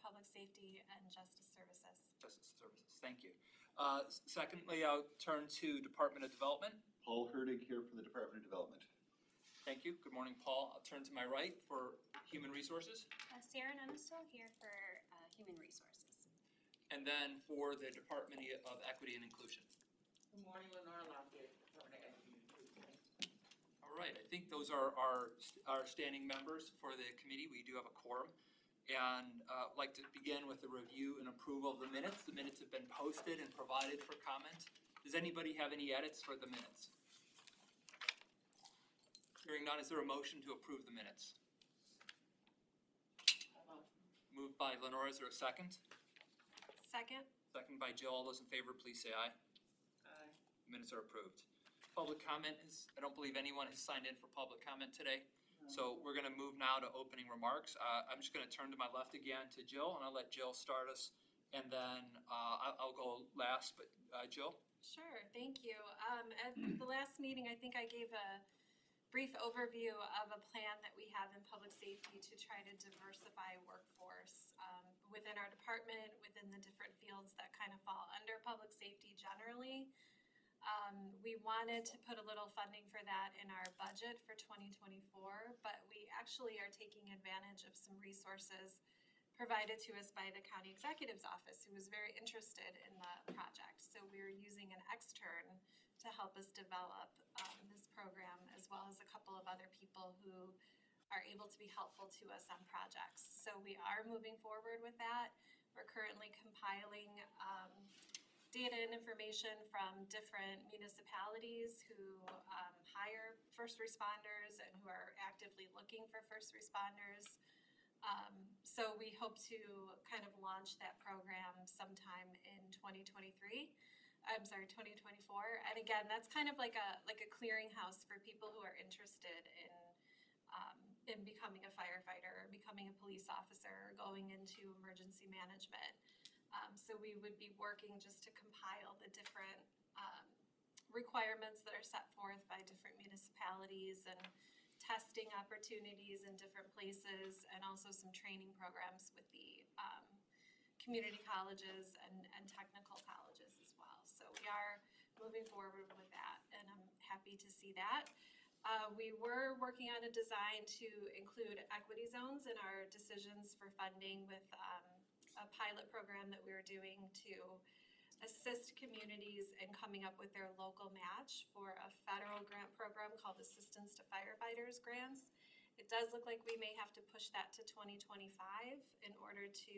Public Safety and Justice Services. Justice Services, thank you. Secondly, I'll turn to Department of Development. Paul Herdig here for the Department of Development. Thank you. Good morning, Paul. I'll turn to my right for Human Resources. Sarah Nemistel here for Human Resources. And then for the Department of Equity and Inclusion. Good morning, Lenore Lafayette, Department of Equity and Inclusion. All right, I think those are our standing members for the committee. We do have a quorum. And I'd like to begin with a review and approval of the minutes. The minutes have been posted and provided for comment. Does anybody have any edits for the minutes? Hearing none, is there a motion to approve the minutes? Moved by Lenore, is there a second? Second. Second by Jill. All those in favor, please say aye. Aye. Minutes are approved. Public comment is, I don't believe anyone has signed in for public comment today. So we're going to move now to opening remarks. I'm just going to turn to my left again to Jill, and I'll let Jill start us, and then I'll go last, but Jill? Sure, thank you. At the last meeting, I think I gave a brief overview of a plan that we have in public safety to try to diversify workforce within our department, within the different fields that kind of fall under public safety generally. We wanted to put a little funding for that in our budget for 2024, but we actually are taking advantage of some resources provided to us by the county executive's office, who was very interested in the project. So we're using an extern to help us develop this program, as well as a couple of other people who are able to be helpful to us on projects. So we are moving forward with that. We're currently compiling data and information from different municipalities who hire first responders and who are actively looking for first responders. So we hope to kind of launch that program sometime in 2024. And again, that's kind of like a clearinghouse for people who are interested in becoming a firefighter, or becoming a police officer, or going into emergency management. So we would be working just to compile the different requirements that are set forth by different municipalities, and testing opportunities in different places, and also some training programs with the community colleges and technical colleges as well. So we are moving forward with that, and I'm happy to see that. We were working on a design to include equity zones in our decisions for funding with a pilot program that we were doing to assist communities in coming up with their local match for a federal grant program called Assistance to Firefighters Grants. It does look like we may have to push that to 2025 in order to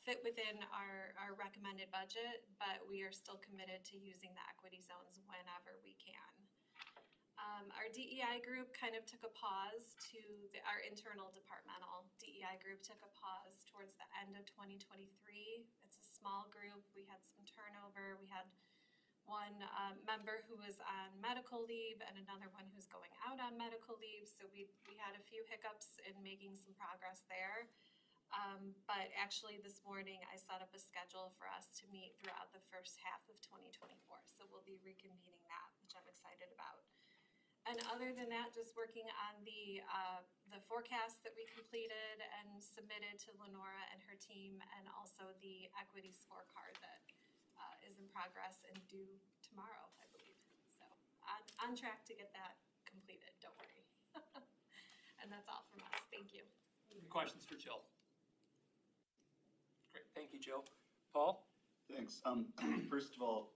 fit within our recommended budget, but we are still committed to using the equity zones whenever we can. Our DEI group kind of took a pause our internal departmental DEI group took a pause towards the end of 2023. It's a small group. We had some turnover. We had one member who was on medical leave and another one who's going out on medical leave. So we had a few hiccups in making some progress there. But actually this morning I set up a schedule for us to meet throughout the first half of 2024. So we'll be reconvening that, which I'm excited about. And other than that, just working on the forecast that we completed and submitted to Lenora and her team, and also the equity scorecard that is in progress and due tomorrow, I believe. So on track to get that completed, don't worry. And that's all from us. Thank you. Any questions for Jill? Great, thank you, Jill. Paul? Thanks. First of all,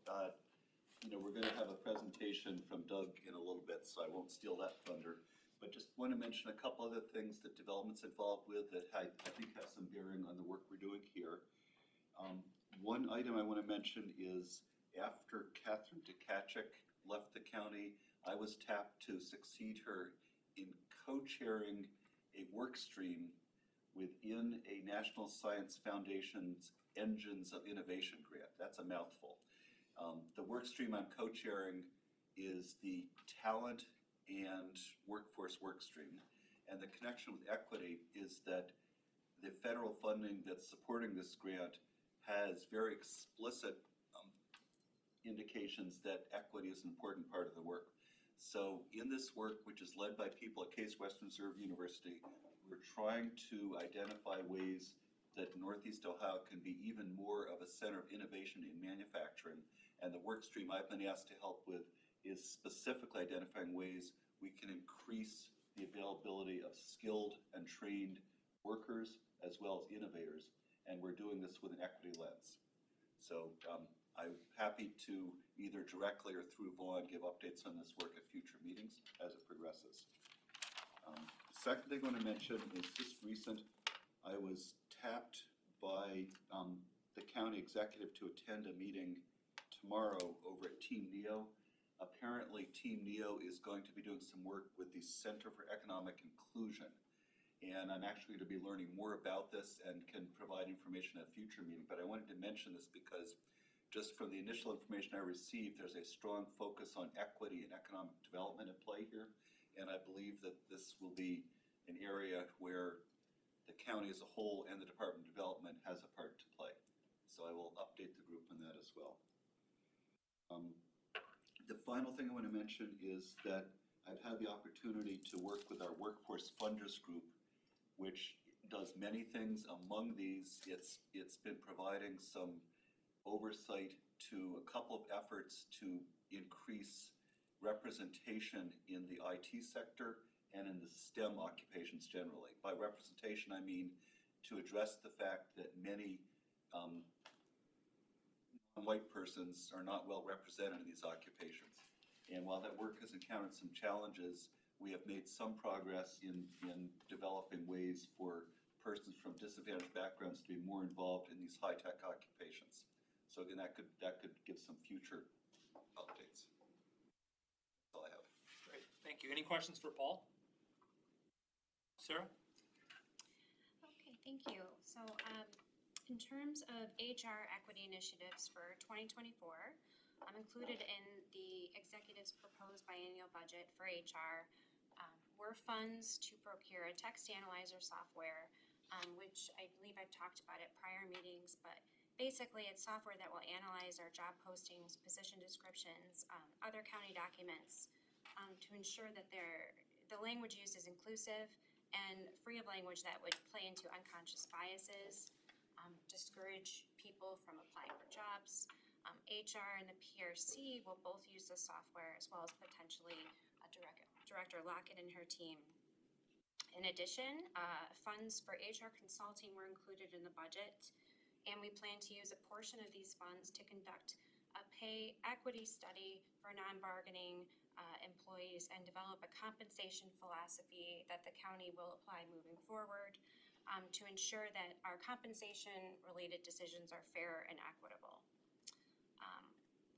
we're going to have a presentation from Doug in a little bit, so I won't steal that thunder. But just want to mention a couple other things that development's involved with that I think have some bearing on the work we're doing here. One item I want to mention is after Catherine Tkachuk left the county, I was tapped to succeed her in co-chairing a work stream within a National Science Foundation's Engines of Innovation grant. That's a mouthful. The work stream I'm co-chairing is the talent and workforce work stream. And the connection with equity is that the federal funding that's supporting this grant has very explicit indications that equity is an important part of the work. So in this work, which is led by people at Case Western Reserve University, we're trying to identify ways that Northeast Ohio can be even more of a center of innovation in manufacturing. And the work stream I've been asked to help with is specifically identifying ways we can increase the availability of skilled and trained workers as well as innovators. And we're doing this with an equity lens. So I'm happy to either directly or through Vaughn give updates on this work at future meetings as it progresses. Second thing I want to mention is just recent. I was tapped by the county executive to attend a meeting tomorrow over at Team NEO. Apparently, Team NEO is going to be doing some work with the Center for Economic Inclusion. And I'm actually going to be learning more about this and can provide information at a future meeting. But I wanted to mention this because just from the initial information I received, there's a strong focus on equity and economic development at play here. And I believe that this will be an area where the county as a whole and the Department of Development has a part to play. So I will update the group on that as well. The final thing I want to mention is that I've had the opportunity to work with our Workforce Funders Group, which does many things. Among these, it's been providing some oversight to a couple of efforts to increase representation in the IT sector and in the STEM occupations generally. By representation, I mean to address the fact that many white persons are not well represented in these occupations. And while that work has encountered some challenges, we have made some progress in developing ways for persons from disadvantaged backgrounds to be more involved in these high-tech occupations. So again, that could give some future updates. That's all I have. Great, thank you. Any questions for Paul? Sarah? Okay, thank you. So in terms of HR equity initiatives for 2024, included in the executive's proposed biennial budget for HR were funds to procure a text analyzer software, which I believe I've talked about at prior meetings, but basically it's software that will analyze our job postings, position descriptions, other county documents to ensure that the language used is inclusive and free of language that would play into unconscious biases, discourage people from applying for jobs. HR and the PRC will both use the software as well as potentially Director Lockett and her team. In addition, funds for HR consulting were included in the budget, and we plan to use a portion of these funds to conduct a pay equity study for non-bargaining employees and develop a compensation philosophy that the county will apply moving forward to ensure that our compensation-related decisions are fair and equitable.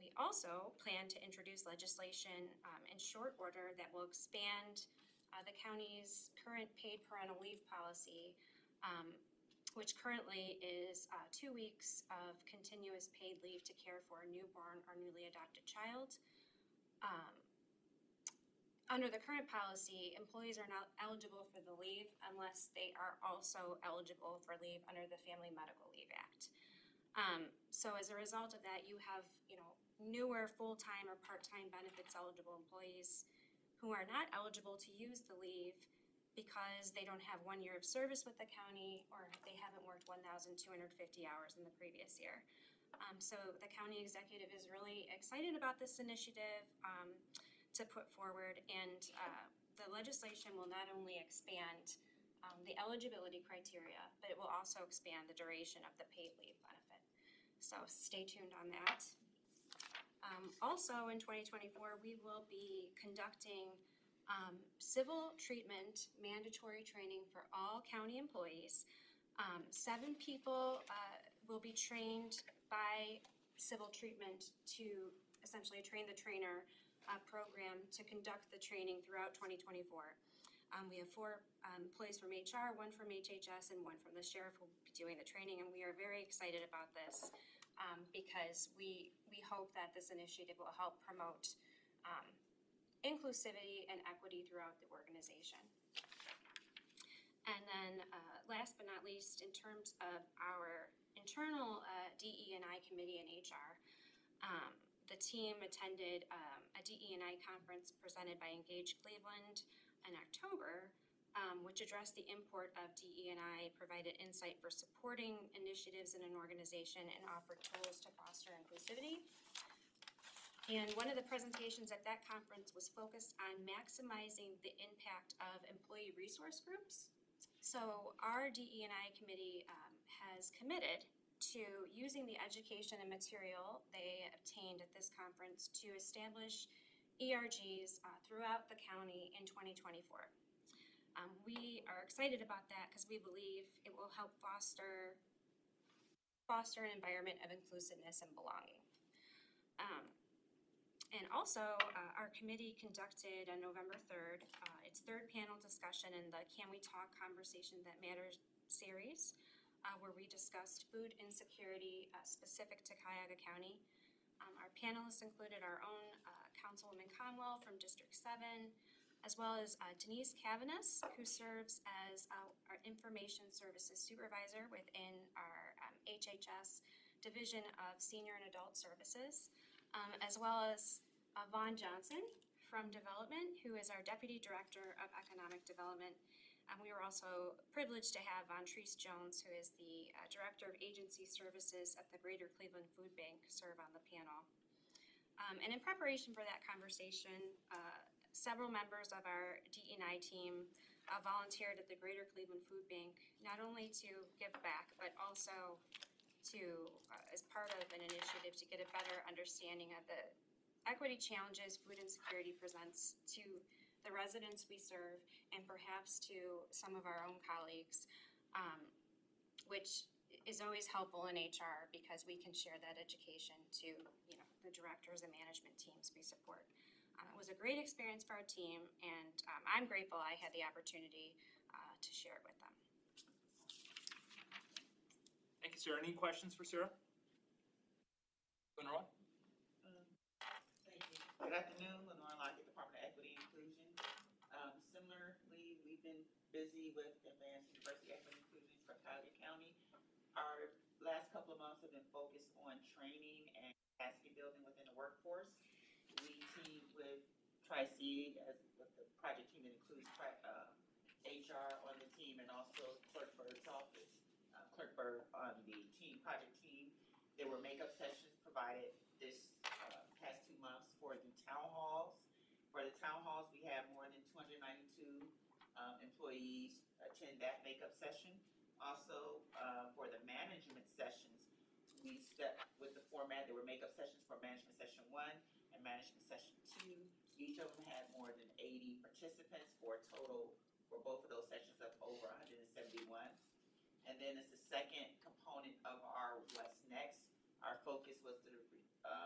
We also plan to introduce legislation in short order that will expand the county's current paid parental leave policy, which currently is 2 weeks of continuous paid leave to care for a newborn or newly adopted child. Under the current policy, employees are not eligible for the leave unless they are also eligible for leave under the Family Medical Leave Act. So as a result of that, you have, newer full-time or part-time benefits eligible employees who are not eligible to use the leave because they don't have 1 year of service with the county or they haven't worked 1,250 hours in the previous year. So the county executive is really excited about this initiative to put forward, and the legislation will not only expand the eligibility criteria, but it will also expand the duration of the paid leave benefit. So stay tuned on that. Also in 2024, we will be conducting civil treatment mandatory training for all county employees. 7 people will be trained by civil treatment to essentially train the trainer program to conduct the training throughout 2024. We have 4 employees from HR, 1 from HHS, and 1 from the sheriff who will be doing the training, and we are very excited about this because we hope that this initiative will help promote inclusivity and equity throughout the organization. And then last but not least, in terms of our internal DE&I committee in HR, the team attended a DE&I conference presented by Engage Cleveland in October, which addressed the import of DE&I, provided insight for supporting initiatives in an organization, and offered tools to foster inclusivity. And one of the presentations at that conference was focused on maximizing the impact of employee resource groups. So our DE&I committee has committed to using the education and material they obtained at this conference to establish ERGs throughout the county in 2024. We are excited about that because we believe it will help foster an environment of inclusiveness and belonging. And also, our committee conducted on November 3rd, its third panel discussion in the Can We Talk Conversation That Matters series, where we discussed food insecurity specific to Cuyahoga County. Our panelists included our own Councilwoman Conwell from District 7, as well as Denise Cavanis, who serves as our Information Services Supervisor within our HHS Division of Senior and Adult Services, as well as Vaughn Johnson from Development, who is our Deputy Director of Economic Development. We were also privileged to have Vontrice Jones, who is the Director of Agency Services at the Greater Cleveland Food Bank, serve on the panel. And in preparation for that conversation, several members of our DE&I team volunteered at the Greater Cleveland Food Bank, not only to give back, but also to, as part of an initiative to get a better understanding of the equity challenges food insecurity presents to the residents we serve and perhaps to some of our own colleagues, which is always helpful in HR because we can share that education to the directors and management teams we support. It was a great experience for our team, and I'm grateful I had the opportunity to share it with them. Thank you, Sarah. Any questions for Sarah? Lenore? Thank you. Good afternoon, Lenore Lockett, Department of Equity and Inclusion. Similarly, we've been busy with advanced diversity, equity, and inclusion for Cuyahoga County. Our last couple of months have been focused on training and capacity building within the workforce. We teamed with Tri-C as with the project team that includes HR on the team and also Clerk Bird's office, Clerk Bird on the project team. There were makeup sessions provided this past 2 months for the town halls. For the town halls, we have more than 292 employees attend that makeup session. Also, for the management sessions, we set with the format, there were makeup sessions for management session 1 and management session 2. Each of them had more than 80 participants for a total, for both of those sessions, of over 171. And then as the second component of our What's Next, our focus was the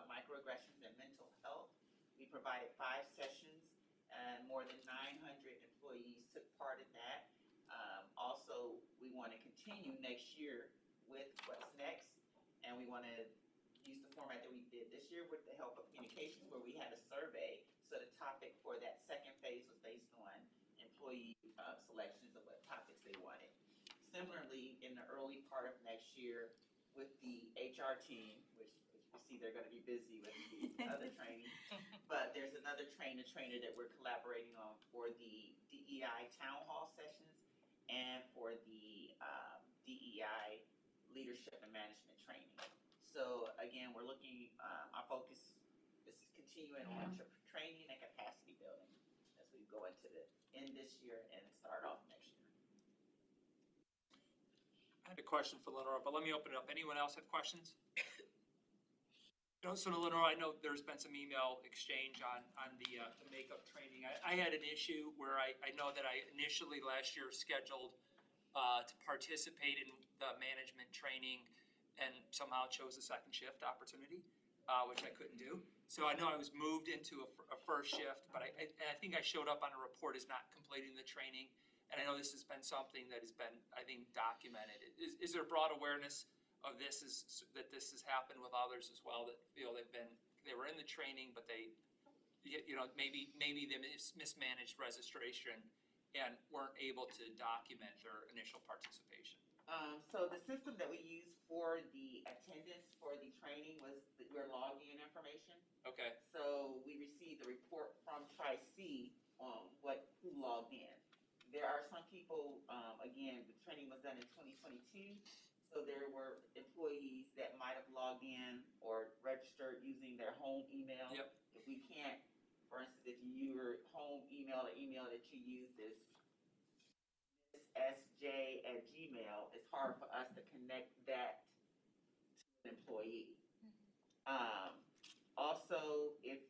microaggressions and mental health. We provided 5 sessions and more than 900 employees took part in that. Also, we want to continue next year with What's Next, and we want to use the format that we did this year with the help of communications, where we had a survey. So the topic for that second phase was based on employee selections of what topics they wanted. Similarly, in the early part of next year with the HR team, which you see they're going to be busy with the other training, but there's another trainer that we're collaborating on for the DEI town hall sessions and for the DEI leadership and management training. So again, we're looking, our focus is continuing on training and capacity building as we go into the end this year and start off next year. I had a question for Lenore, but let me open it up. Anyone else have questions? So Lenore, I know there's been some email exchange on the makeup training. I had an issue where I know that I initially last year scheduled to participate in the management training and somehow chose a second shift opportunity, which I couldn't do. So I know I was moved into a first shift, but I think I showed up on a report as not completing the training. And I know this has been something that has been, I think, documented. Is there broad awareness of this, that this has happened with others as well, that feel they were in the training, but they, maybe they mismanaged registration and weren't able to document their initial participation? So the system that we used for the attendance for the training was your login information. Okay. So we received the report from Tri-C on who logged in. there are some people, again, the training was done in 2022, so there were employees that might have logged in or registered using their home email. Yep. If we can't, for instance, if your home email, the email that you use is sj@gmail, it's hard for us to connect that to an employee. Also, if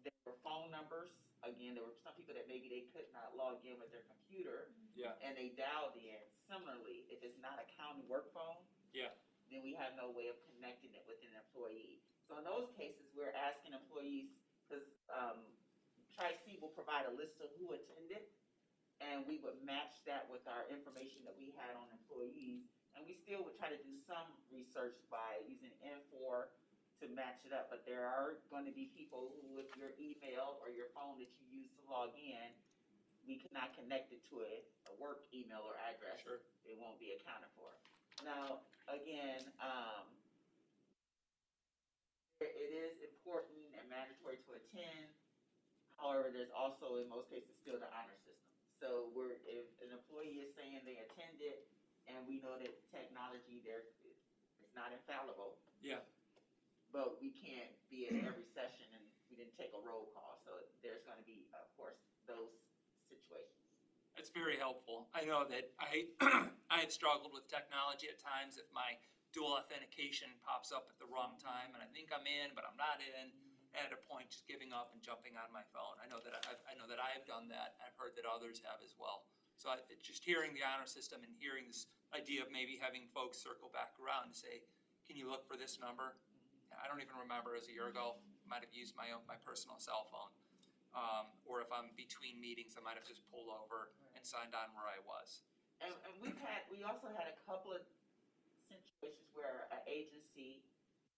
there were phone numbers, again, there were some people that maybe they could not log in with their computer. Yeah. And they dialed in. Similarly, if it's not a county work phone. Yeah. Then we have no way of connecting it with an employee. So in those cases, we're asking employees, because Tri-C will provide a list of who attended, and we would match that with our information that we had on employees. And we still would try to do some research by using Infor to match it up, but there are going to be people who, with your email or your phone that you use to log in, we cannot connect it to a work email or address. Sure. It won't be accounted for. Now, again, it is important and mandatory to attend. However, there's also, in most cases, still the honor system. So if an employee is saying they attended, and we know that technology there is not infallible. Yeah. But we can't be at every session and we didn't take a roll call. So there's going to be, of course, those situations. That's very helpful. I know that I have struggled with technology at times if my dual authentication pops up at the wrong time and I think I'm in, but I'm not in. And at a point, just giving up and jumping on my phone. I know that I've done that. I've heard that others have as well. So just hearing the honor system and hearing this idea of maybe having folks circle back around and say, "Can you look for this number?" I don't even remember, as a year ago, I might have used my personal cell phone. Or if I'm between meetings, I might have just pulled over and signed on where I was. And we also had a couple of situations where an agency,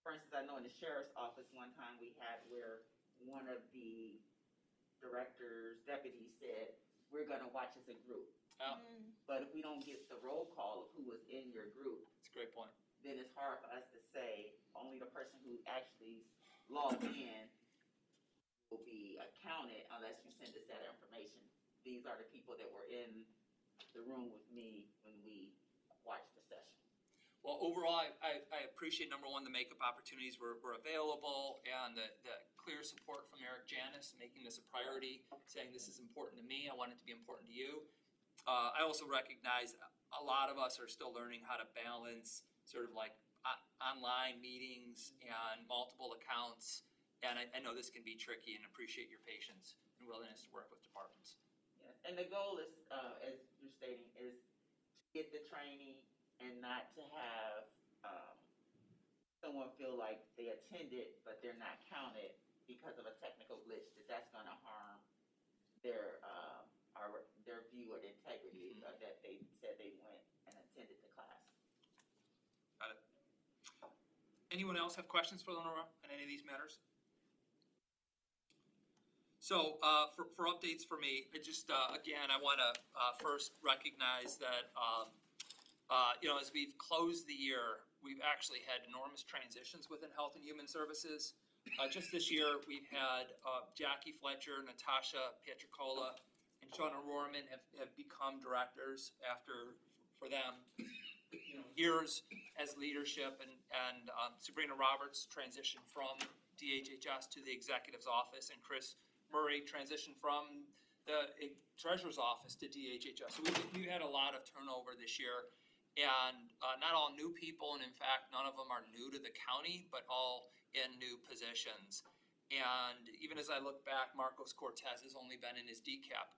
for instance, I know in the sheriff's office one time we had where one of the directors, deputies said, "We're gonna watch as a group." Oh, But if we don't get the roll call of who was in your group, that's a great point. then it's hard for us to say only the person who actually logged in will be accounted unless you send us that information. These are the people that were in the room with me when we watched the session. Well, overall, I appreciate, number one, the makeup opportunities were available and the clear support from Eric Janis, making this a priority, saying this is important to me, I want it to be important to you. I also recognize a lot of us are still learning how to balance sort of like online meetings and multiple accounts. And I know this can be tricky and appreciate your patience and willingness to work with departments. Yes, and the goal is, as you're stating, is to get the training and not to have someone feel like they attended but they're not counted because of a technical glitch, that's going to harm their view or the integrity that they said they went and attended the class. Got it. Anyone else have questions for Lenora on any of these matters? So for updates for me, I just again I want to first recognize that as we've closed the year, we've actually had enormous transitions within Health and Human Services. Just this year, we've had Jackie Fletcher, Natasha Pietricola, and Shauna Rohrman have become directors after, for them, years as leadership, and Sabrina Roberts transitioned from DHHS to the executive's office, and Chris Murray transitioned from the treasurer's office to DHHS. So we've had a lot of turnover this year, and not all new people, and in fact, none of them are new to the county, but all in new positions. And even as I look back, Marcos Cortez has only been in his DCAP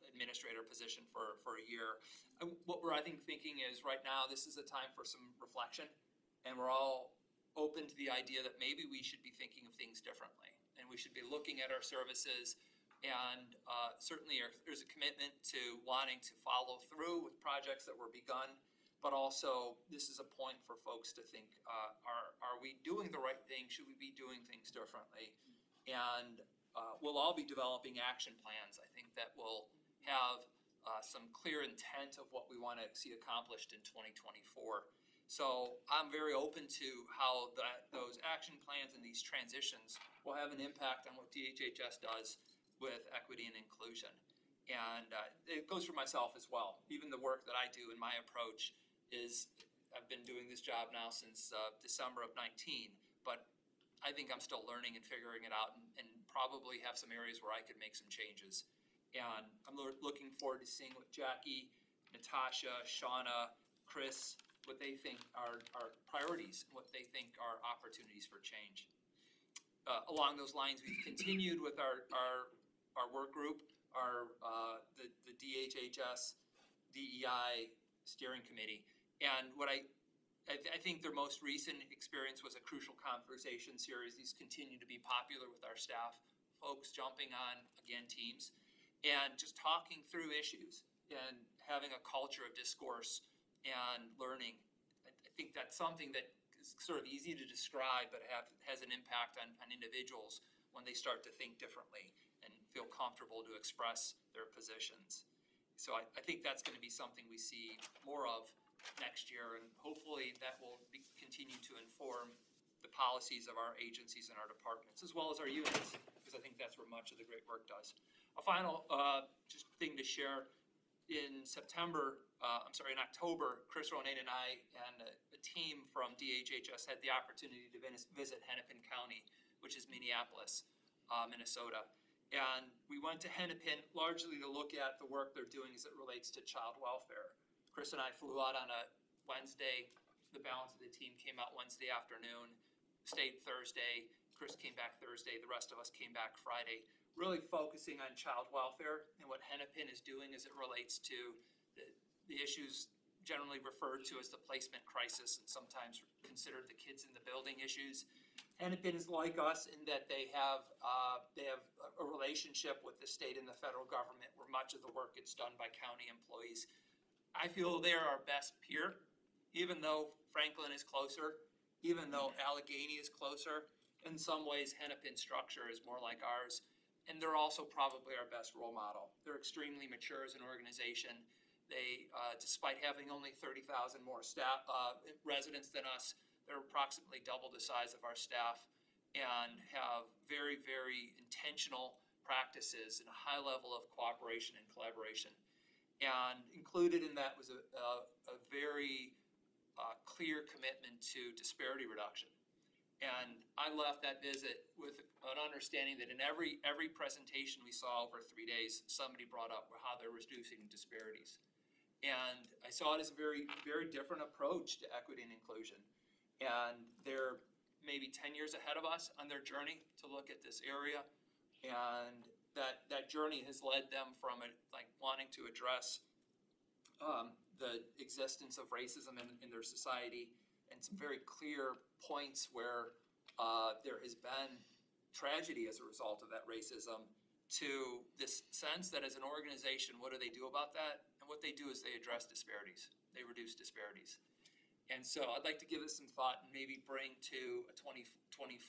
administrator position for a year. What we're, I think, thinking is right now this is a time for some reflection, and we're all open to the idea that maybe we should be thinking of things differently, and we should be looking at our services. And certainly there's a commitment to wanting to follow through with projects that were begun, but also this is a point for folks to think, are we doing the right thing? Should we be doing things differently? And we'll all be developing action plans, I think, that will have some clear intent of what we want to see accomplished in 2024. So I'm very open to how those action plans and these transitions will have an impact on what DHHS does with equity and inclusion. And it goes for myself as well. Even the work that I do in my approach is, I've been doing this job now since December of 19, but I think I'm still learning and figuring it out, and probably have some areas where I could make some changes. And I'm looking forward to seeing what Jackie, Natasha, Shauna, Chris, what they think are priorities, and what they think are opportunities for change. Along those lines, we've continued with our work group, the DHHS DEI steering committee. And what I think their most recent experience was a crucial conversation series. These continue to be popular with our staff, folks jumping on, again, teams, and just talking through issues and having a culture of discourse and learning. I think that's something that is sort of easy to describe, but has an impact on individuals when they start to think differently and feel comfortable to express their positions. So I think that's going to be something we see more of next year, and hopefully that will continue to inform the policies of our agencies and our departments, as well as our units, because I think that's where much of the great work does. A final just thing to share, in October, Chris Ronayne and I and a team from DHHS had the opportunity to visit Hennepin County, which is Minneapolis, Minnesota. And we went to Hennepin largely to look at the work they're doing as it relates to child welfare. Chris and I flew out on a Wednesday. The balance of the team came out Wednesday afternoon, stayed Thursday. Chris came back Thursday. The rest of us came back Friday, really focusing on child welfare and what Hennepin is doing as it relates to the issues generally referred to as the placement crisis, and sometimes considered the kids in the building issues. Hennepin is like us in that they have a relationship with the state and the federal government where much of the work gets done by county employees. I feel they're our best peer, even though Franklin is closer, even though Allegheny is closer. In some ways, Hennepin's structure is more like ours, and they're also probably our best role model. They're extremely mature as an organization. They, despite having only 30,000 more staff residents than us, they're approximately double the size of our staff and have very, very intentional practices and a high level of cooperation and collaboration. And included in that was a very clear commitment to disparity reduction. And I left that visit with an understanding that in every presentation we saw over 3 days, somebody brought up how they're reducing disparities. And I saw it as a very, very different approach to equity and inclusion. And they're maybe 10 years ahead of us on their journey to look at this area. And that journey has led them from wanting to address the existence of racism in their society, and some very clear points where there has been tragedy as a result of that racism, to this sense that as an organization, what do they do about that? And what they do is they address disparities. They reduce disparities. And so I'd like to give it some thought and maybe bring to a 2024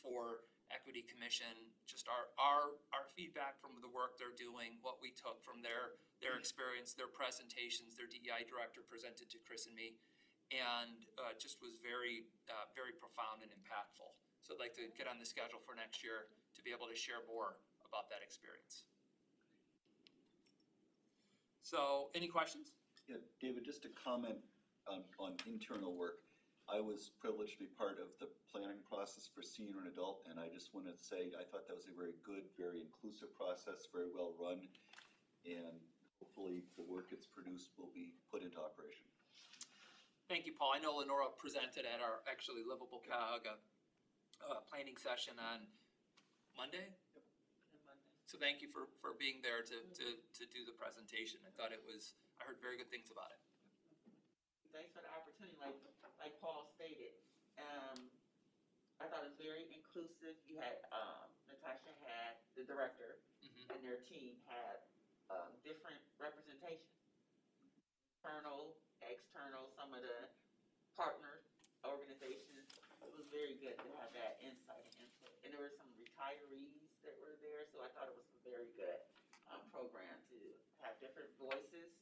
Equity Commission just our feedback from the work they're doing, what we took from their experience, their presentations. Their DEI director presented to Chris and me, and just was very, very profound and impactful. So I'd like to get on the schedule for next year to be able to share more about that experience. So, any questions? Yeah, David, just a comment on internal work. I was privileged to be part of the planning process for senior and adult, and I just want to say I thought that was a very good, very inclusive process, very well run, and hopefully the work that's produced will be put into operation. Thank you, Paul. I know Lenora presented at our actually Livable Cuyahoga planning session on Monday. And Monday. So thank you for being there to do the presentation. I heard very good things about it. Thanks for the opportunity, like Paul stated. I thought it was very inclusive. You had, Natasha had, the director, and their team had different representation. Internal, external, some of the partner organizations. It was very good to have that insight and input. And there were some retirees that were there, so I thought it was a very good program to have different voices,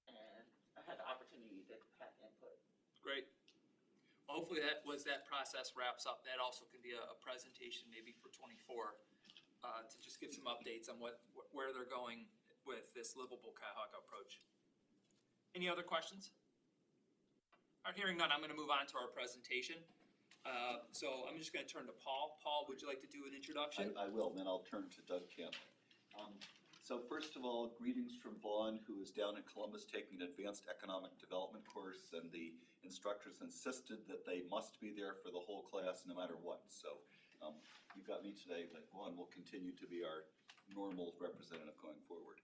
and I had the opportunity to have input. Great. Well, hopefully that process wraps up. That also can be a presentation maybe for 24 to just give some updates on where they're going with this livable Cuyahoga approach. Any other questions? All right, hearing none, I'm going to move on to our presentation. So I'm just going to turn to Paul. Paul, would you like to do an introduction? I will, then I'll turn to Doug Camp. So first of all, greetings from Vaughn, who is down in Columbus taking an advanced economic development course, and the instructors insisted that they must be there for the whole class no matter what. So you got me today, but Vaughn will continue to be our normal representative going forward.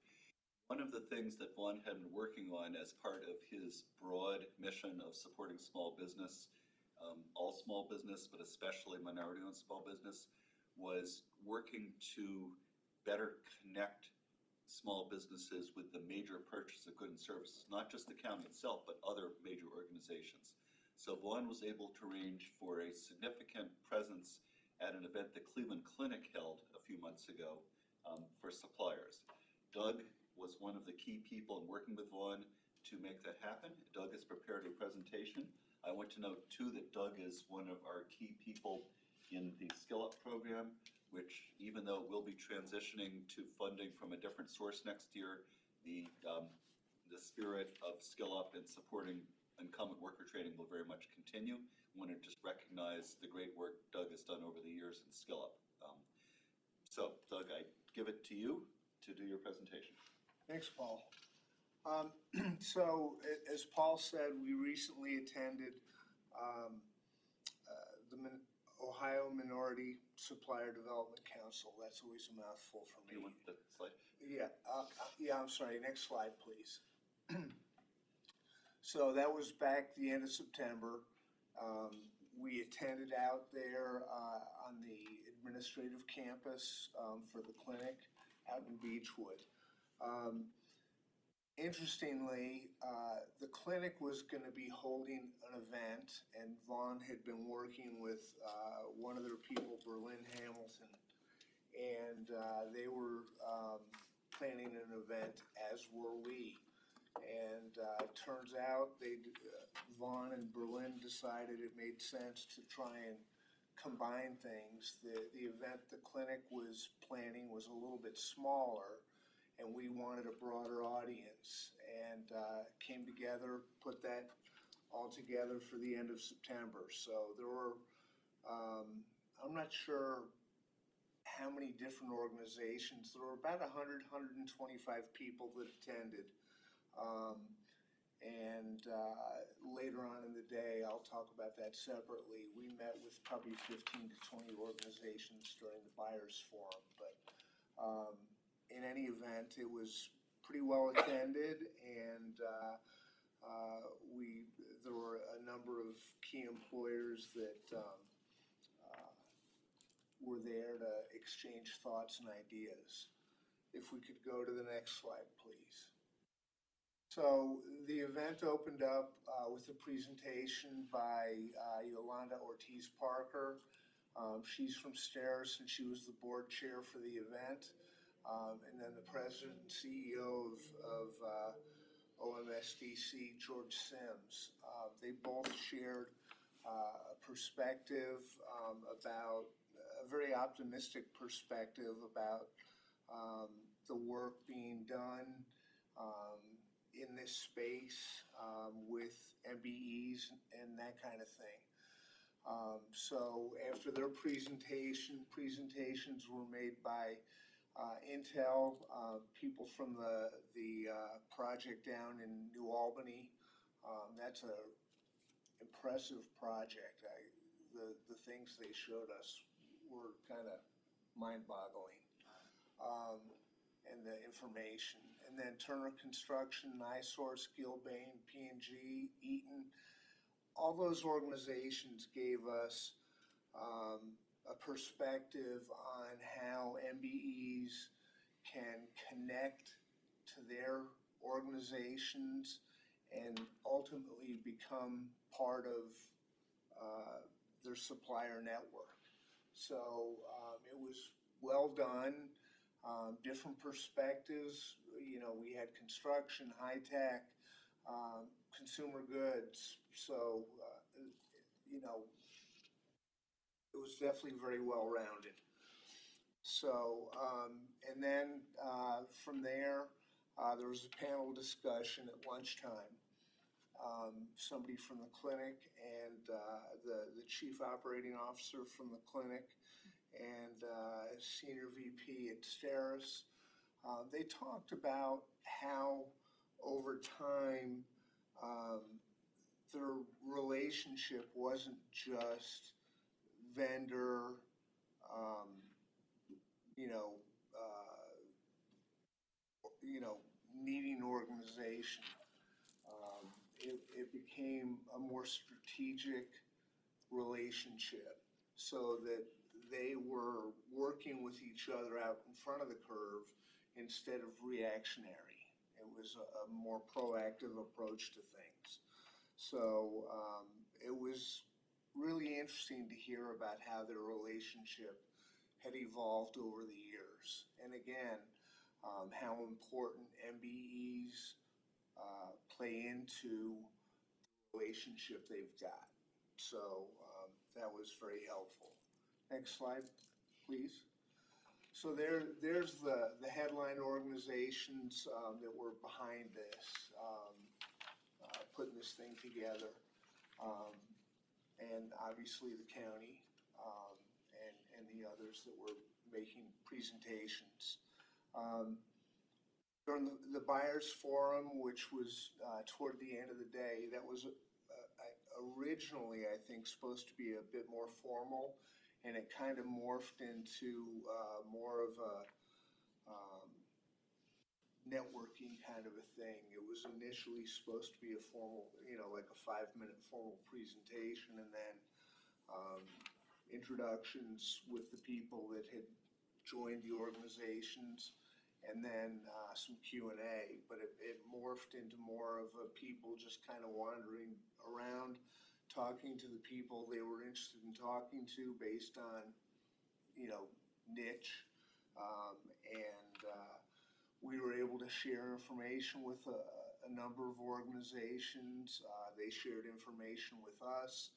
One of the things that Vaughn had been working on as part of his broad mission of supporting small business, all small business, but especially minority-owned small business, was working to better connect small businesses with the major purchase of goods and services, not just the county itself, but other major organizations. So Vaughn was able to arrange for a significant presence at an event that Cleveland Clinic held a few months ago for suppliers. Doug was one of the key people in working with Vaughn to make that happen. Doug has prepared a presentation. I want to note too that Doug is one of our key people in the Skill Up program, which even though we'll be transitioning to funding from a different source next year, the spirit of Skill Up and supporting incumbent worker training will very much continue. I want to just recognize the great work Doug has done over the years in Skill Up. So Doug, I give it to you to do your presentation. Thanks, Paul. So, as Paul said, we recently attended the Ohio Minority Supplier Development Council. That's always a mouthful for Do you me. want the slide? Yeah, I'm sorry. Next slide, please. So that was back the end of September. We attended out there on the administrative campus for the clinic out in Beechwood. Interestingly, the clinic was going to be holding an event, and Vaughn had been working with one of their people, Berlin Hamilton, and they were planning an event, as were we. And it turns out Vaughn and Berlin decided it made sense to try and combine things. The event the clinic was planning was a little bit smaller, and we wanted a broader audience, and came together, put that all together for the end of September. So there were, I'm not sure how many different organizations, there were about 100, 125 people that attended. And later on in the day, I'll talk about that separately. We met with probably 15 to 20 organizations during the buyers forum, but in any event, it was pretty well attended, and there were a number of key employers that were there to exchange thoughts and ideas. If we could go to the next slide, please. So the event opened up with a presentation by Yolanda Ortiz Parker. She's from Steris, and she was the board chair for the event. And then the president and CEO of OMSDC, George Sims. They both shared a perspective about, a very optimistic perspective about the work being done in this space with MBEs and that kind of thing. So after their presentations were made by Intel, people from the project down in New Albany. That's a impressive project. The things they showed us were kind of mind-boggling, and the information. And then Turner Construction, NiSource, Gilbane, P&G, Eaton, all those organizations gave us a perspective on how MBEs can connect to their organizations and ultimately become part of their supplier network. So it was well done, different perspectives. You know, we had construction, high tech, consumer goods. So, you know, it was definitely very well rounded. So, and then from there, There was a panel discussion at lunchtime. Somebody from the clinic and the chief operating officer from the clinic and senior VP at Steris. They talked about how over time their relationship wasn't just vendor, you know, needing organization. It became a more strategic relationship so that they were working with each other out in front of the curve instead of reactionary. It was a more proactive approach to things. So it was really interesting to hear about how their relationship had evolved over the years. And again, how important MBEs play into the relationship they've got. So that was very helpful. Next slide, please. So there's the headline organizations that were behind this, putting this thing together. And obviously the county and the others that were making presentations. During the buyers forum, which was toward the end of the day, that was originally, I think, supposed to be a bit more formal, and it kind of morphed into more of a networking kind of a thing. It was initially supposed to be a formal, like a 5-minute formal presentation, and then introductions with the people that had joined the organizations, and then some Q&A, but it morphed into more of a people just kind of wandering around, talking to the people they were interested in talking to based on, niche. And we were able to share information with a number of organizations. They shared information with us.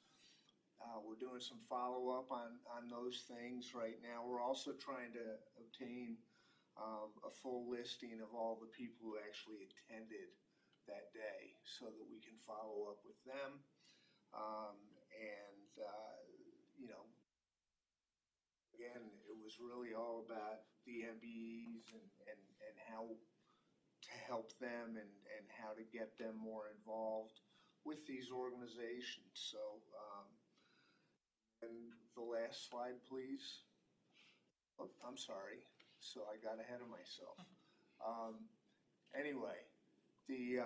We're doing some follow-up on those things right now. We're also trying to obtain a full listing of all the people who actually attended that day so that we can follow up with them. Again, it was really all about the MBEs and how to help them and how to get them more involved with these organizations. So, and the last slide, please. Oh, I'm sorry. So I got ahead of myself. Anyway, the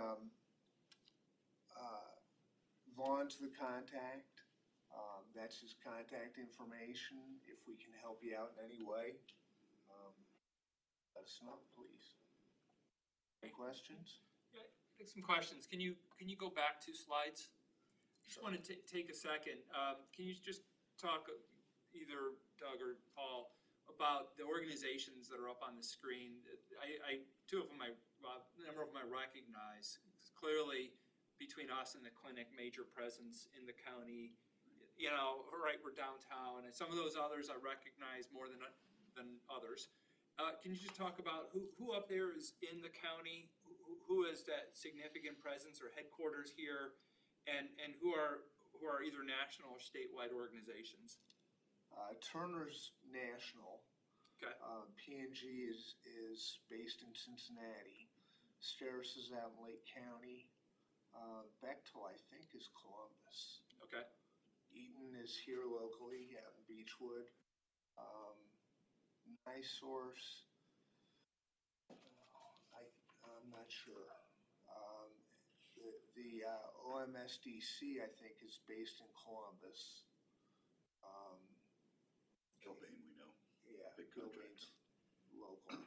Vaughn to the contact. That's his contact information. If we can help you out in any way, let us know, please. Any questions? Yeah, I think some questions. Can you go back 2 slides? Just want to take a second. Can you just talk, either Doug or Paul, about the organizations that are up on the screen? A number of them I recognize. Clearly, between us and the clinic, major presence in the county. Right, we're downtown, and some of those others I recognize more than others. Can you just talk about who up there is in the county, who has that significant presence or headquarters here, and who are either national or statewide organizations? Turner's national. Okay. P&G is based in Cincinnati. Steris is out in Lake County. Bechtel, I think, is Columbus. Okay. Eaton is here locally out in Beechwood. NiSource, I'm not sure. The OMSDC, I think, is based in Columbus. Gilbane, we know. Yeah, Big contractor. Gilbane's local.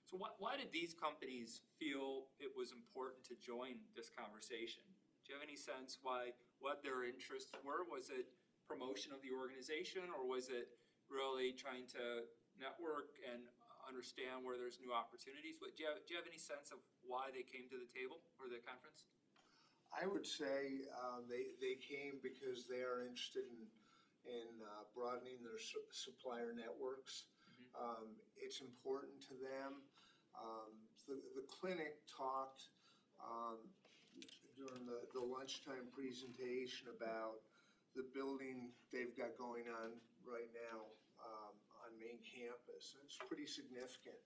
So why did these companies feel it was important to join this conversation? Do you have any sense what their interests were? Was it promotion of the organization, or was it really trying to network and understand where there's new opportunities? Do you have any sense of why they came to the table or the conference? I would say they came because they are interested in broadening their supplier networks. It's important to them. The clinic talked during the lunchtime presentation about the building they've got going on right now on main campus. It's pretty significant.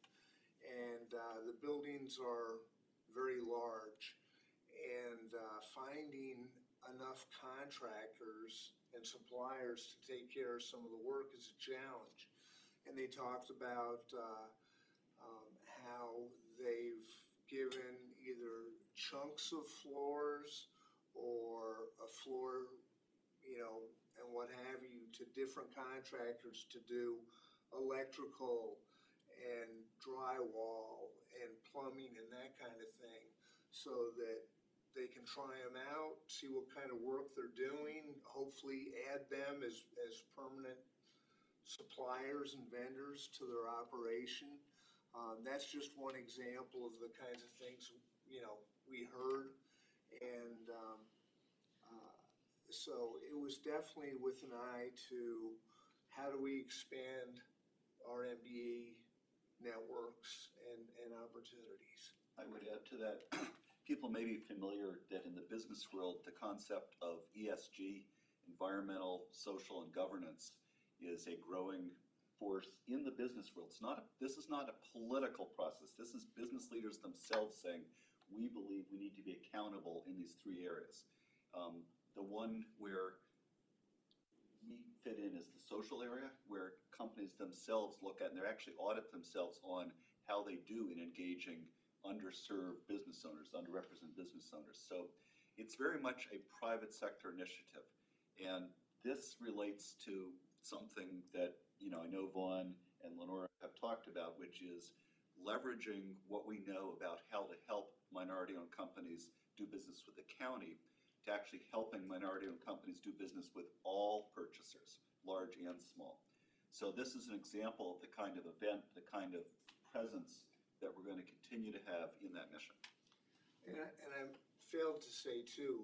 And the buildings are very large. And finding enough contractors and suppliers to take care of some of the work is a challenge. And they talked about how they've given either chunks of floors or a floor, and what have you, to different contractors to do electrical and drywall and plumbing and that kind of thing, so that they can try them out, see what kind of work they're doing, hopefully add them as permanent suppliers and vendors to their operation. That's just one example of the kinds of things, we heard. And so it was definitely with an eye to how do we expand our MBE networks and opportunities. I would add to that, people may be familiar that in the business world, the concept of ESG, environmental, social, and governance, is a growing force in the business world. This is not a political process. This is business leaders themselves saying, we believe we need to be accountable in these three areas. The one where we fit in is the social area, where companies themselves look at, and they actually audit themselves on how they do in engaging underserved business owners, underrepresented business owners. So it's very much a private sector initiative. And this relates to something that, I know Vaughn and Lenora have talked about, which is leveraging what we know about how to help minority-owned companies do business with the county to actually helping minority-owned companies do business with all purchasers, large and small. So this is an example of the kind of event, the kind of presence that we're going to continue to have in that mission. And I failed to say too,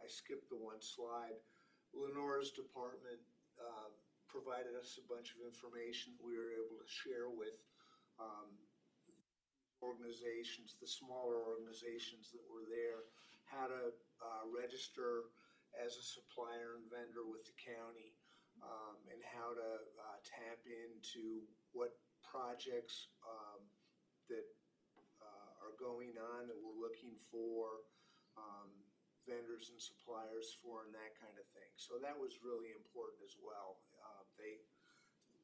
I skipped the one slide. Lenora's department provided us a bunch of information we were able to share with organizations, the smaller organizations that were there, how to register as a supplier and vendor with the county, and how to tap into what projects that are going on that we're looking for vendors and suppliers for, and that kind of thing. So that was really important as well.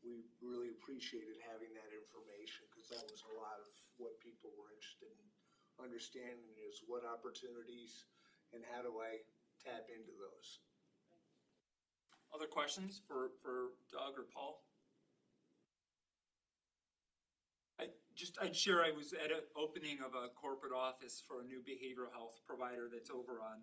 We really appreciated having that information, because that was a lot of what people were interested in understanding, is what opportunities and how do I tap into those. Other questions for Doug or Paul? I'd share, I was at an opening of a corporate office for a new behavioral health provider that's over on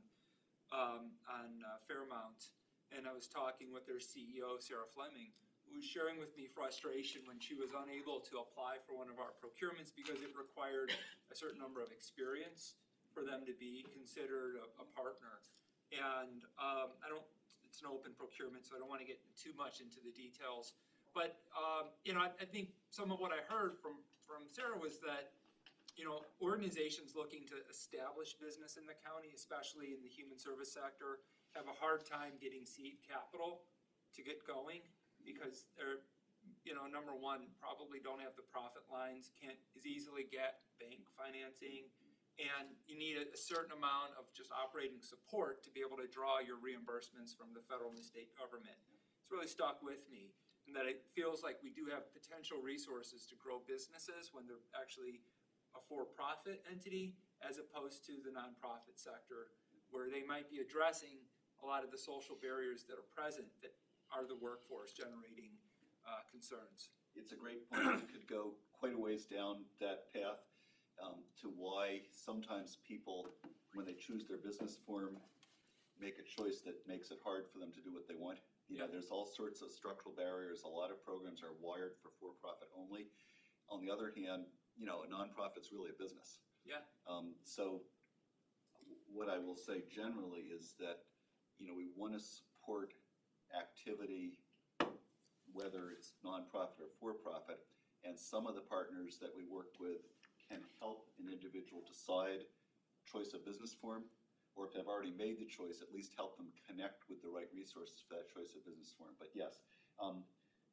Fairmount, and I was talking with their CEO, Sarah Fleming, who was sharing with me frustration when she was unable to apply for one of our procurements because it required a certain number of experience for them to be considered a partner. And it's an open procurement, so I don't want to get too much into the details. But, I think some of what I heard from Sarah was that, organizations looking to establish business in the county, especially in the human service sector, have a hard time getting seed capital to get going, because they're, number one, probably don't have the profit lines, can't as easily get bank financing, and you need a certain amount of just operating support to be able to draw your reimbursements from the federal and the state government. It's really stuck with me, and that it feels like we do have potential resources to grow businesses when they're actually a for-profit entity, as opposed to the nonprofit sector, where they might be addressing a lot of the social barriers that are present that are the workforce generating concerns. It's a great point. You could go quite a ways down that path to why sometimes people, when they choose their business form, make a choice that makes it hard for them to do what they want. There's all sorts of structural barriers. A lot of programs are wired for-profit only. On the other hand, a nonprofit's really a business. Yeah. So what I will say generally is that, we want to support activity, whether it's nonprofit or for-profit, And some of the partners that we work with can help an individual decide choice of business form, or if they've already made the choice, at least help them connect with the right resources for that choice of business form. But yes,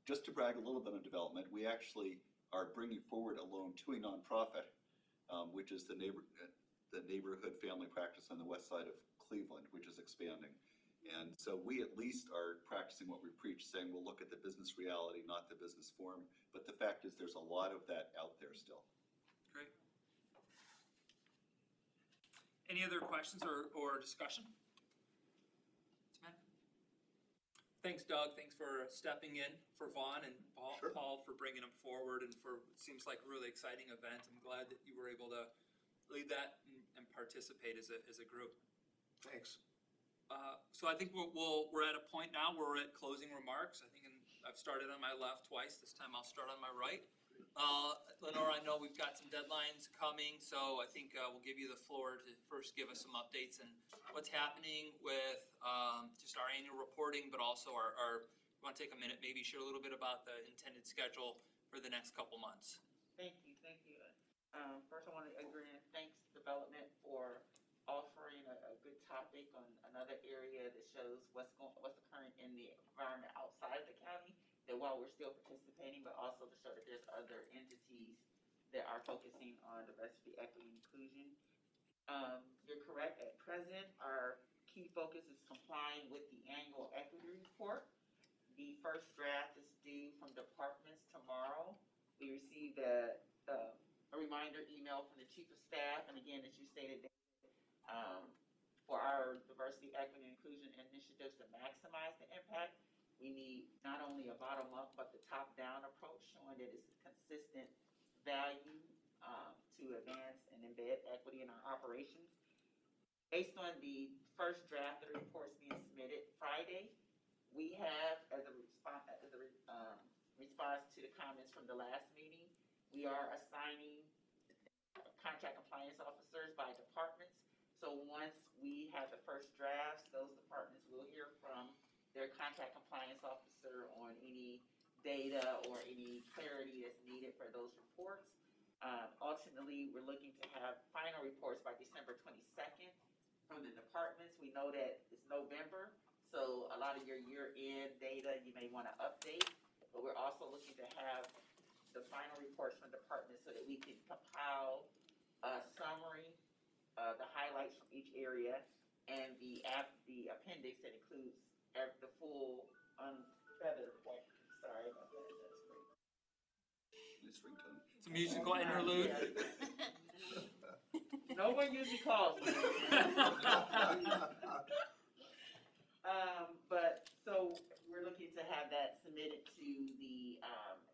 just to brag a little bit on development, we actually are bringing forward a loan to a nonprofit, which is the neighborhood family practice on the west side of Cleveland, which is expanding. And so we at least are practicing what we preach, saying we'll look at the business reality, not the business form. But the fact is there's a lot of that out there still. Great. Any other questions or discussion? Thanks, Doug. Thanks for stepping in for Vaughn, and Paul, Sure. Paul for bringing them forward, and for it seems like a really exciting event. I'm glad that you were able to lead that and participate as a group. Thanks. So I think we're at a point now where we're at closing remarks. I think I've started on my left twice. This time I'll start on my right. Lenora, I know we've got some deadlines coming, so I think we'll give you the floor to first give us some updates and what's happening with just our annual reporting, but also our we want to take a minute, maybe share a little bit about the intended schedule for the next couple months. Thank you. First, I want to again thanks development for offering a good topic on another area that shows what's occurring in the environment outside of the county. That while we're still participating, but also to show that there's other entities that are focusing on diversity, equity, and inclusion. You're correct. At present, our key focus is complying with the annual equity report. The first draft is due from departments tomorrow. We received a reminder email from the chief of staff, and again, as you stated, for our diversity, equity, and inclusion initiatives to maximize the impact, we need not only a bottom-up, but the top-down approach, showing that it's a consistent value to advance and embed equity in our operations. Based on the first draft of the reports being submitted Friday, we have, as a response to the comments from the last meeting, we are assigning contract compliance officers by departments. So once we have the first drafts, those departments will hear from their contract compliance officer on any data or any clarity that's needed for those reports. Ultimately, we're looking to have final reports by December 22nd from the departments. We know that it's November, so a lot of your year-end data you may want to update, but we're also looking to have the final reports from departments so that we can compile a summary, the highlights from each area, and the appendix that includes the full unfeathered point. Sorry about that. That's great. Nice ringtone. It's a musical interlude. No one usually calls me. But so we're looking to have that submitted to the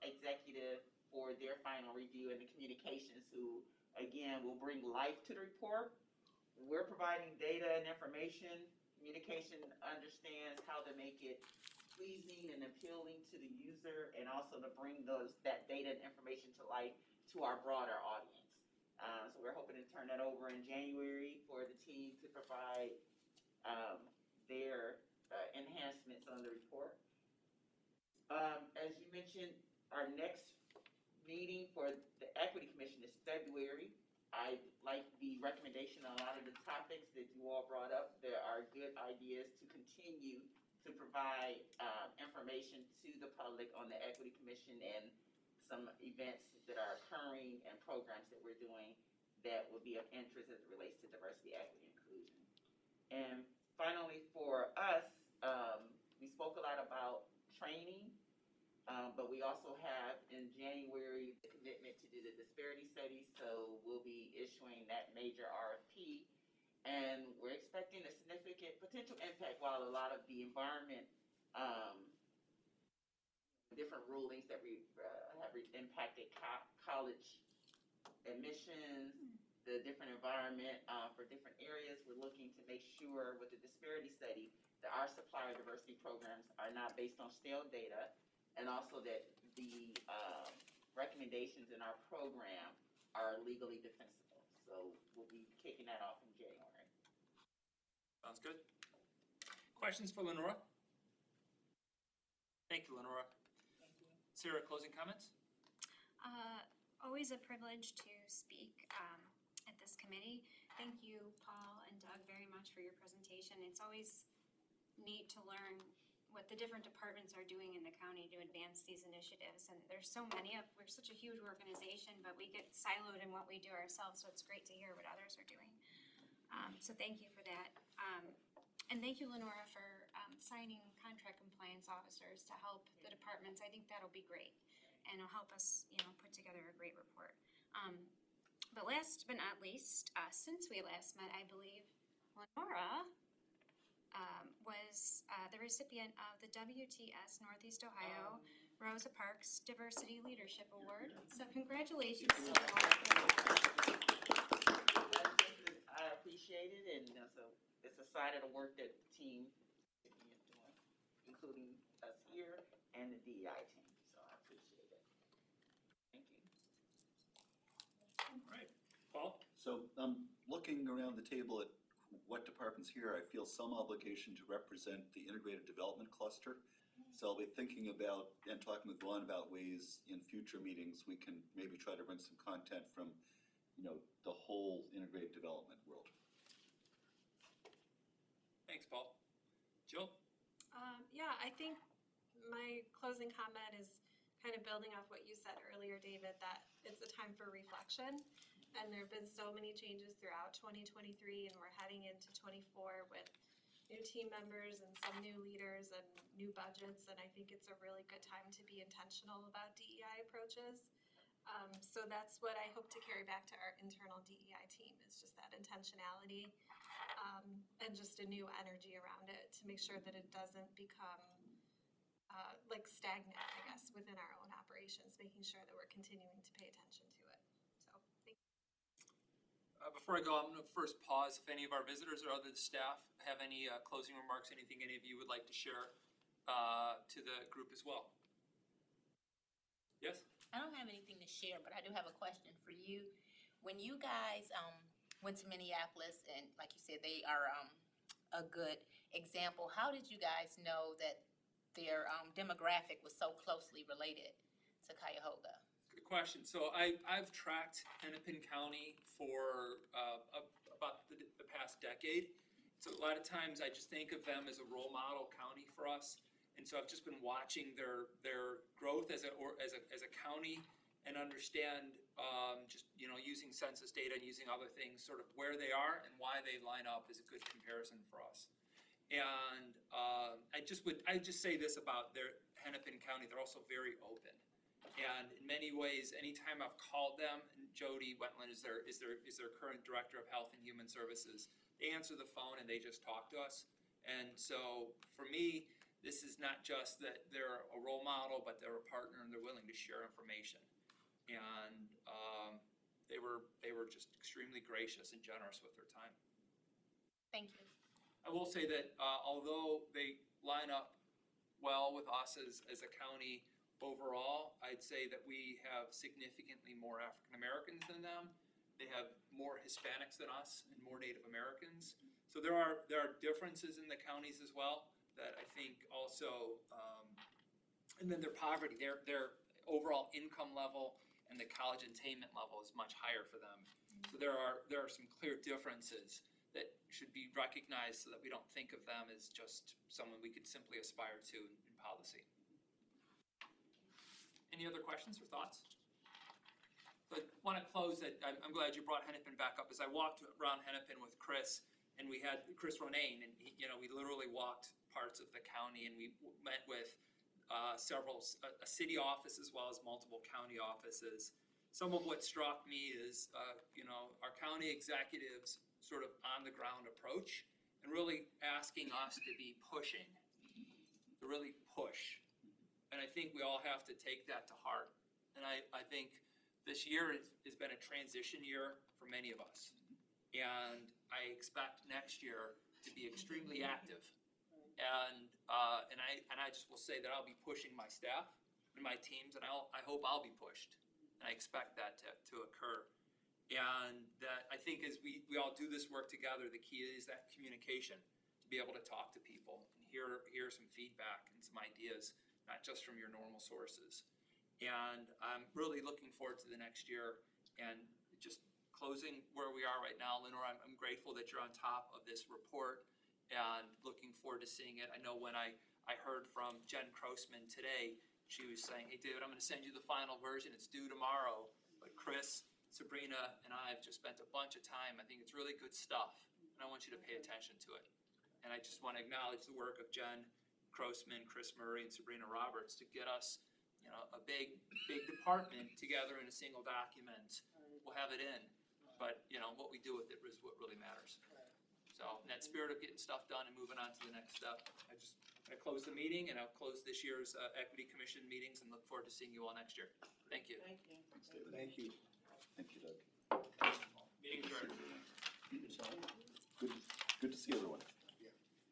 executive for their final review, and the communications who, again, will bring life to the report. We're providing data and information. Communication understands how to make it pleasing and appealing to the user, and also to bring that data and information to life to our broader audience. So we're hoping to turn that over in January for the team to provide their enhancements on the report. As you mentioned, our next meeting for the Equity Commission is February. I like the recommendation on a lot of the topics that you all brought up. There are good ideas to continue to provide information to the public on the Equity Commission and some events that are occurring and programs that we're doing that will be of interest as it relates to diversity, equity, and inclusion. And finally, for us, we spoke a lot about training, but we also have in January the commitment to do the disparity study, so we'll be issuing that major RFP. And we're expecting a significant potential impact while a lot of the environment, different rulings that have impacted college admissions, the different environment for different areas. We're looking to make sure with the disparity study that our supplier diversity programs are not based on stale data, and also that the recommendations in our program are legally defensible. So we'll be kicking that off in January. Sounds good. Questions for Lenora? Thank you, Lenora. Thank you. Sarah, closing comments? Always a privilege to speak at this committee. Thank you, Paul and Doug, very much for your presentation. It's always neat to learn what the different departments are doing in the county to advance these initiatives. And there's so many of, we're such a huge organization, but we get siloed in what we do ourselves, so it's great to hear what others are doing. So thank you for that. And thank you, Lenora, for signing contract compliance officers to help the departments. I think that'll be great, and it'll help us, put together a great report. But last but not least, since we last met, I believe Lenora was the recipient of the WTS Northeast Ohio Rosa Parks Diversity Leadership Award. So congratulations to Lenora. I appreciate it, and it's a side of the work that the team is doing, including us here and the DEI team, so I appreciate it. Thank you. All right, Paul? So, looking around the table at what departments here, I feel some obligation to represent the integrated development cluster. So I'll be thinking about and talking with Vaughn about ways in future meetings we can maybe try to bring some content from, the whole integrated development world. Thanks, Paul. Jill? Yeah, I think my closing comment is kind of building off what you said earlier, David, that it's a time for reflection. And there have been so many changes throughout 2023, and we're heading into 24 with new team members and some new leaders and new budgets. And I think it's a really good time to be intentional about DEI approaches. So that's what I hope to carry back to our internal DEI team, is just that intentionality and just a new energy around it to make sure that it doesn't become like stagnant, I guess, within our own operations, making sure that we're continuing to pay attention to it. So thank you. Before I go, I'm gonna first pause if any of our visitors or other staff have any closing remarks, anything any of you would like to share to the group as well. Yes? I don't have anything to share, but I do have a question for you. When you guys went to Minneapolis, and like you said, they are a good example, how did you guys know that their demographic was so closely related to Cuyahoga? Good question. So I've tracked Hennepin County for about the past decade. So a lot of times I just think of them as a role model county for us. And so I've just been watching their growth as a county and understand just using census data and using other things, sort of where they are and why they line up is a good comparison for us. And I just say this about their Hennepin County, they're also very open. And in many ways, anytime I've called them, and Jody Wentland is their current Director of Health and Human Services, they answer the phone and they just talk to us. And so for me, this is not just that they're a role model, but they're a partner and they're willing to share information. And they were just extremely gracious and generous with their time. Thank you. I will say that although they line up well with us as a county overall, I'd say that we have significantly more African Americans than them. They have more Hispanics than us and more Native Americans. So there are differences in the counties as well that I think also, and then their poverty, their overall income level and the college attainment level is much higher for them. So there are some clear differences that should be recognized so that we don't think of them as just someone we could simply aspire to in policy. Any other questions or thoughts? But I want to close that. I'm glad you brought Hennepin back up. As I walked around Hennepin with Chris, and we had Chris Ronayne, and we literally walked parts of the county, and we met with several a city office as well as multiple county offices. Some of what struck me is our county executives sort of on the ground approach and really asking us to be pushing, to really push. And I think we all have to take that to heart. And I think this year has been a transition year for many of us. And I expect next year to be extremely active. And I just will say that I'll be pushing my staff and my teams, and I hope I'll be pushed. And I expect that to occur. And that I think as we all do this work together, the key is that communication, to be able to talk to people and hear some feedback and some ideas, not just from your normal sources. And I'm really looking forward to the next year and just closing where we are right now. Lenore, I'm grateful that you're on top of this report and looking forward to seeing it. I know when I heard from Jen Grossman today, she was saying, hey, David, I'm gonna send you the final version. It's due tomorrow. But Chris, Sabrina, and I have just spent a bunch of time. I think it's really good stuff, and I want you to pay attention to it. And I just want to acknowledge the work of Jen Grossman, Chris Murray, and Sabrina Roberts to get us, a big department together in a single document. We'll have it in, but, what we do with it is what really matters. So in that spirit of getting stuff done and moving on to the next step, I close the meeting, and I'll close this year's Equity Commission meetings and look forward to seeing you all next year. Thank you. Thank you. Thanks, David. Thank you. Thank you, Doug. Meeting adjourned. Good to see everyone.